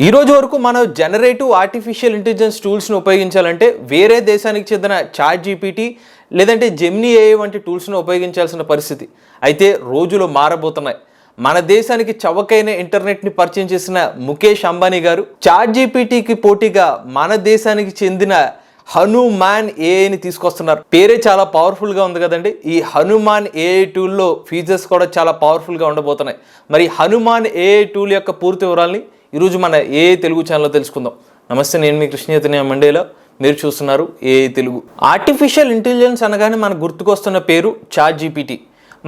ఈ రోజు వరకు మనం జనరేటివ్ ఆర్టిఫిషియల్ ఇంటెలిజెన్స్ టూల్స్ను ఉపయోగించాలంటే వేరే దేశానికి చెందిన చాట్ జీపీటీ లేదంటే జెమినీ ఏఐ వంటి టూల్స్ను ఉపయోగించాల్సిన పరిస్థితి అయితే రోజులు మారబోతున్నాయి. మన దేశానికి చవకైన ఇంటర్నెట్ని పరిచయం చేసిన ముఖేష్ అంబానీ గారు చాట్ జీపీటీకి పోటీగా మన దేశానికి చెందిన హనుమాన్ ఏఐని తీసుకొస్తున్నారు. పేరే చాలా పవర్ఫుల్గా ఉంది కదండి. ఈ హనుమాన్ ఏఐ టూల్లో ఫీచర్స్ కూడా చాలా పవర్ఫుల్గా ఉండబోతున్నాయి. మరి హనుమాన్ ఏఐ టూల్ యొక్క పూర్తి వివరాలని ఈరోజు మన ఏఐ తెలుగు ఛానల్లో తెలుసుకుందాం. నమస్తే, నేను మీ కృష్ణ చైతన్య మండేలో, మీరు చూస్తున్నారు ఏఐ తెలుగు. ఆర్టిఫిషియల్ ఇంటెలిజెన్స్ అనగానే మనకు గుర్తుకొస్తున్న పేరు చాట్ జీపీటీ.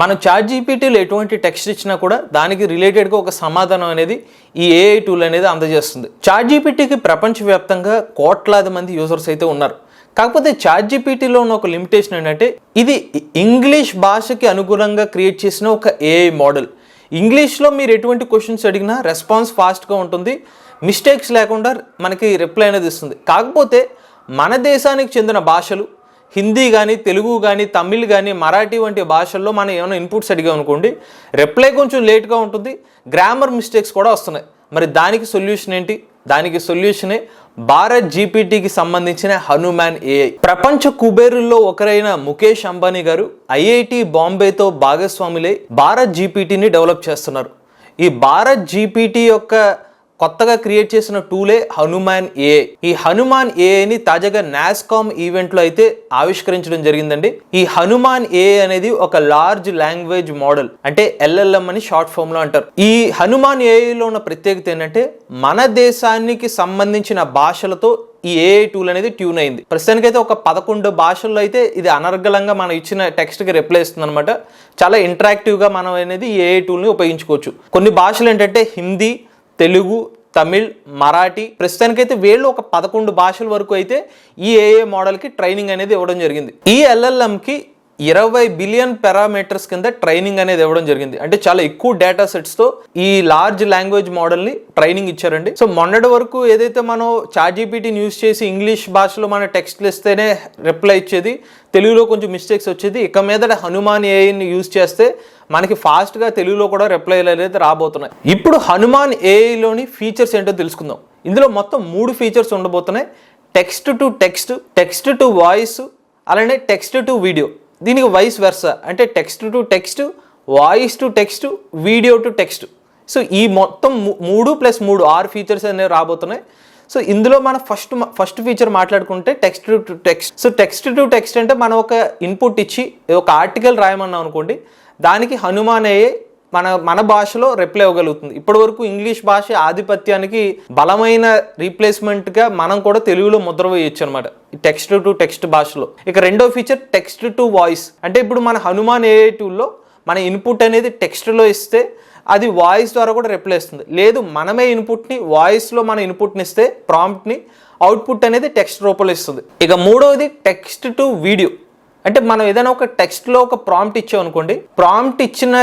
మనం చాట్ జీపీటీలో ఎటువంటి టెక్స్ట్ ఇచ్చినా కూడా దానికి రిలేటెడ్గా ఒక సమాధానం అనేది ఈ ఏఐ టూల్ అనేది అందజేస్తుంది. చాట్ జీపీటీకి ప్రపంచవ్యాప్తంగా కోట్లాది మంది యూజర్స్ అయితే ఉన్నారు. కాకపోతే చాట్ జీపీటీలో ఉన్న ఒక లిమిటేషన్ ఏంటంటే ఇది ఇంగ్లీష్ భాషకి అనుగుణంగా క్రియేట్ చేసిన ఒక ఏఐ మోడల్. ఇంగ్లీష్లో మీరు ఎటువంటి క్వశ్చన్స్ అడిగినా రెస్పాన్స్ ఫాస్ట్గా ఉంటుంది, మిస్టేక్స్ లేకుండా మనకి రిప్లై అనేది ఇస్తుంది. కాకపోతే మన దేశానికి చెందిన భాషలు హిందీ కానీ, తెలుగు కానీ, తమిళ్ కానీ, మరాఠీ వంటి భాషల్లో మనం ఏమైనా ఇన్పుట్స్ అడిగామనుకోండి, రిప్లై కొంచెం లేట్గా ఉంటుంది, గ్రామర్ మిస్టేక్స్ కూడా వస్తున్నాయి. మరి దానికి సొల్యూషన్ ఏంటి? దానికి సొల్యూషనే భారత్ జీపీటీకి సంబంధించిన హనుమాన్ ఏఐ. ప్రపంచ కుబేరుల్లో ఒకరైన ముఖేష్ అంబానీ గారు ఐఐటి బాంబేతో భాగస్వాములై భారత్ జీపీటీని డెవలప్ చేస్తున్నారు. ఈ భారత్ జీపీటీ యొక్క కొత్తగా క్రియేట్ చేసిన టూలే హనుమాన్ ఏఐ. ఈ హనుమాన్ ఏఐని తాజాగా నాస్కామ్ ఈవెంట్లో అయితే ఆవిష్కరించడం జరిగిందండి. ఈ హనుమాన్ ఏఐ అనేది ఒక లార్జ్ లాంగ్వేజ్ మోడల్, అంటే ఎల్ఎల్ఎం అని షార్ట్ ఫామ్ లో అంటారు. ఈ హనుమాన్ ఏఐలో ఉన్న ప్రత్యేకత ఏంటంటే మన దేశానికి సంబంధించిన భాషలతో ఈ ఏఐ టూల్ అనేది ట్యూన్ అయింది. ప్రస్తుతానికైతే ఒక 11 భాషల్లో అయితే ఇది అనర్గళంగా మనం ఇచ్చిన టెక్స్ట్కి రిప్లై ఇస్తుంది అనమాట. చాలా ఇంటరాక్టివ్గా మనం అనేది ఈ ఏఐ టూల్ని ఉపయోగించుకోవచ్చు. కొన్ని భాషలు ఏంటంటే హిందీ, తెలుగు, తమిళ్, మరాఠీ, ప్రస్తుతానికైతే వీళ్ళు ఒక 11 భాషల వరకు అయితే ఈ ఏఐ మోడల్కి ట్రైనింగ్ అనేది ఇవ్వడం జరిగింది. ఈ ఎల్ఎల్ఎంకి 20 బిలియన్ పారామీటర్స్ కింద ట్రైనింగ్ అనేది ఇవ్వడం జరిగింది. అంటే చాలా ఎక్కువ డేటా సెట్స్తో ఈ లార్జ్ లాంగ్వేజ్ మోడల్ని ట్రైనింగ్ ఇచ్చారండి. సో మొన్నటి వరకు ఏదైతే మనం చాట్ జీపీటీని యూజ్ చేసి ఇంగ్లీష్ భాషలో మన టెక్స్ట్లు ఇస్తేనే రిప్లై ఇచ్చేది, తెలుగులో కొంచెం మిస్టేక్స్ వచ్చేది, ఇక మీద హనుమాన్ ఏఐని యూజ్ చేస్తే మనకి ఫాస్ట్గా తెలుగులో కూడా రిప్లైలు అనేది రాబోతున్నాయి. ఇప్పుడు హనుమాన్ ఏఐలోని ఫీచర్స్ ఏంటో తెలుసుకుందాం. ఇందులో మొత్తం 3 ఫీచర్స్ ఉండబోతున్నాయి. Text to text, text to voice, అలానే టెక్స్ట్ టు వీడియో. దీనికి వైస్ వెర్సా, అంటే text to text, voice to text, video to text. So ఈ మొత్తం 3+3 6 ఫీచర్స్ అనేవి రాబోతున్నాయి. సో ఇందులో మనం ఫస్ట్ ఫీచర్ మాట్లాడుకుంటే text to text. So text to text అంటే మనం ఒక ఇన్పుట్ ఇచ్చి ఒక ఆర్టికల్ రాయమన్నాం అనుకోండి, దానికి హనుమాన్ ఏఐ మన భాషలో రిప్లై ఇవ్వగలుగుతుంది. ఇప్పటి వరకు ఇంగ్లీష్ భాష ఆధిపత్యానికి బలమైన రీప్లేస్మెంట్గా మనం కూడా తెలుగులో ముద్ర వేయొచ్చు అనమాట, టెక్స్ట్ టు టెక్స్ట్ భాషలో. ఇక రెండో ఫీచర్ టెక్స్ట్ టు వాయిస్. అంటే ఇప్పుడు మన హనుమాన్ ఏఐ టూల్లో మన ఇన్పుట్ అనేది టెక్స్ట్లో ఇస్తే అది వాయిస్ ద్వారా కూడా రిప్లై ఇస్తుంది. లేదు మనమే ఇన్పుట్ని వాయిస్లో మన ఇన్పుట్ని ఇస్తే ప్రాంప్ట్ని, అవుట్పుట్ అనేది టెక్స్ట్ రూపంలో ఇస్తుంది. ఇక మూడవది టెక్స్ట్ టు వీడియో. అంటే మనం ఏదైనా ఒక టెక్స్ట్లో ఒక ప్రాంప్ట్ ఇచ్చాం అనుకోండి, ప్రాంప్ట్ ఇచ్చిన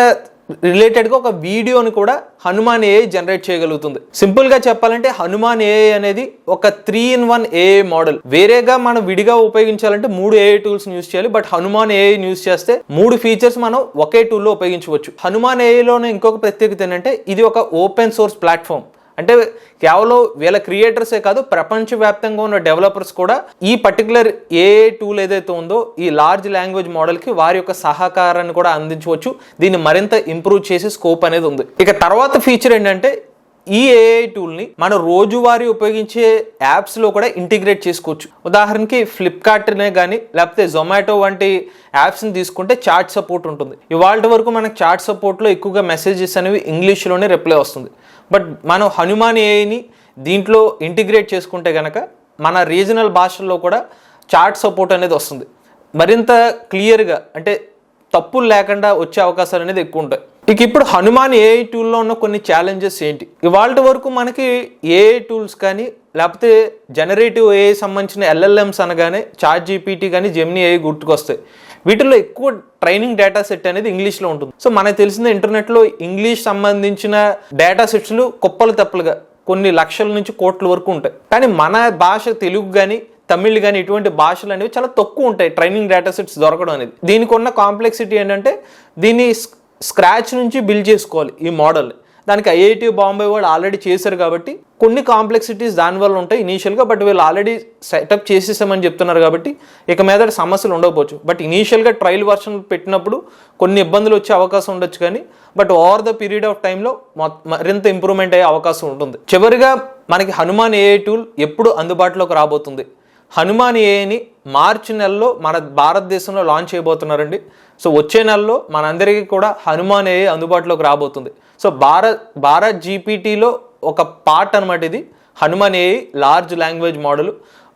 రిలేటెడ్గా ఒక వీడియోని కూడా హనుమాన్ ఏఐ జనరేట్ చేయగలుగుతుంది. సింపుల్గా చెప్పాలంటే హనుమాన్ ఏఐ అనేది ఒక 3-in-1 ఏఐ మోడల్. వేరేగా మనం విడిగా ఉపయోగించాలంటే 3 ఏఐ టూల్స్ యూజ్ చేయాలి. బట్ హనుమాన్ ఏఐ యూజ్ చేస్తే 3 ఫీచర్స్ మనం ఒకే టూల్లో ఉపయోగించవచ్చు. హనుమాన్ ఏఐలోనే ఇంకొక ప్రత్యేకత ఏంటంటే ఇది ఒక ఓపెన్ సోర్స్ ప్లాట్ఫామ్. అంటే కేవలం వీళ్ళ క్రియేటర్సే కాదు, ప్రపంచవ్యాప్తంగా ఉన్న డెవలపర్స్ కూడా ఈ పర్టికులర్ ఏఐ టూల్ ఏదైతే ఉందో ఈ లార్జ్ లాంగ్వేజ్ మోడల్కి వారి యొక్క సహకారాన్ని కూడా అందించవచ్చు. దీన్ని మరింత ఇంప్రూవ్ చేసే స్కోప్ అనేది ఉంది. ఇక తర్వాత ఫీచర్ ఏంటంటే ఈ ఏఐ టూల్ని మన రోజువారీ ఉపయోగించే యాప్స్లో కూడా ఇంటిగ్రేట్ చేసుకోవచ్చు. ఉదాహరణకి ఫ్లిప్కార్ట్నే కానీ లేకపోతే జొమాటో వంటి యాప్స్ని తీసుకుంటే చాట్ సపోర్ట్ ఉంటుంది. ఇవాళ వరకు మనకు చాట్ సపోర్ట్లో ఎక్కువగా మెసేజెస్ అనేవి ఇంగ్లీష్లోనే రిప్లై వస్తుంది. బట్ మనం హనుమాన్ ఏఐని దీంట్లో ఇంటిగ్రేట్ చేసుకుంటే కనుక మన రీజనల్ భాషల్లో కూడా చాట్ సపోర్ట్ అనేది వస్తుంది. మరింత క్లియర్గా, అంటే తప్పులు లేకుండా వచ్చే అవకాశాలు అనేది ఎక్కువ ఉంటాయి. ఇక ఇప్పుడు హనుమాన్ ఏఐ టూల్లో ఉన్న కొన్ని ఛాలెంజెస్ ఏంటి? ఇవాళ వరకు మనకి ఏఐ టూల్స్ కానీ లేకపోతే జనరేటివ్ ఏఐ సంబంధించిన ఎల్ఎల్ఎంస్ అనగానే చాట్ జీపీటీ కానీ జెమినీ ఏఐ గుర్తుకొస్తాయి. వీటిల్లో ఎక్కువ ట్రైనింగ్ డేటా సెట్ అనేది ఇంగ్లీష్లో ఉంటుంది. సో మనకు తెలిసిన ఇంటర్నెట్లో ఇంగ్లీష్ సంబంధించిన డేటా సెట్స్లు కుప్పలు తెప్పలుగా కొన్ని లక్షల నుంచి కోట్ల వరకు ఉంటాయి. కానీ మన భాష తెలుగు కానీ తమిళ్ కానీ ఇటువంటి భాషలు అనేవి చాలా తక్కువ ఉంటాయి ట్రైనింగ్ డేటా సెట్స్ దొరకడం అనేది. దీనికి ఉన్న కాంప్లెక్సిటీ ఏంటంటే దీన్ని స్క్రాచ్ నుంచి బిల్డ్ చేసుకోవాలి ఈ మోడల్ని. దానికి ఐఐటి బాంబే వాళ్ళు ఆల్రెడీ చేశారు కాబట్టి కొన్ని కాంప్లెక్సిటీస్ దానివల్ల ఉంటాయి ఇనీషియల్గా. బట్ వీళ్ళు ఆల్రెడీ సెటప్ చేసేసామని చెప్తున్నారు కాబట్టి ఇక మీద సమస్యలు ఉండకపోవచ్చు. బట్ ఇనీషియల్గా ట్రయల్ వర్షన్ పెట్టినప్పుడు కొన్ని ఇబ్బందులు వచ్చే అవకాశం ఉండొచ్చు, కానీ but over the period of టైంలో మరింత ఇంప్రూవ్మెంట్ అయ్యే అవకాశం ఉంటుంది. చివరిగా మనకి హనుమాన్ ఏఐ టూల్ ఎప్పుడు అందుబాటులోకి రాబోతుంది? హనుమాన్ ఏఐని మార్చి నెలలో మన భారతదేశంలో లాంచ్ చేయబోతున్నారండి. సో వచ్చే నెలలో మనందరికీ కూడా హనుమాన్ ఏఐ అందుబాటులోకి రాబోతుంది. సో భారత్ జీపీటీలో ఒక పార్ట్ అనమాట ఇది Hanuman AI large language model.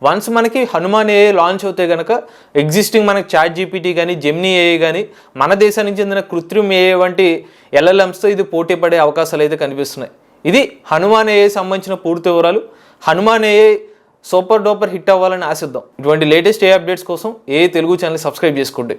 Once మనకి హనుమాన్ ఏఐ లాంచ్ అవుతే కనుక ఎగ్జిస్టింగ్ మనకి చాట్ జీపీటీ కానీ జెమినీ ఏఐ కానీ మన దేశానికి చెందిన కృత్రిమ ఏఐ వంటి ఎల్ఎల్ఎంస్తో ఇది పోటీ పడే అవకాశాలు అయితే కనిపిస్తున్నాయి. ఇది హనుమాన్ ఏఐ సంబంధించిన పూర్తి వివరాలు. Hanuman AI super duper hit అవ్వాలని ఆశిద్దాం. ఇటువంటి లేటెస్ట్ ఏ అప్డేట్స్ కోసం ఏ తెలుగు ఛానల్ సబ్స్క్రైబ్ చేసుకోండి.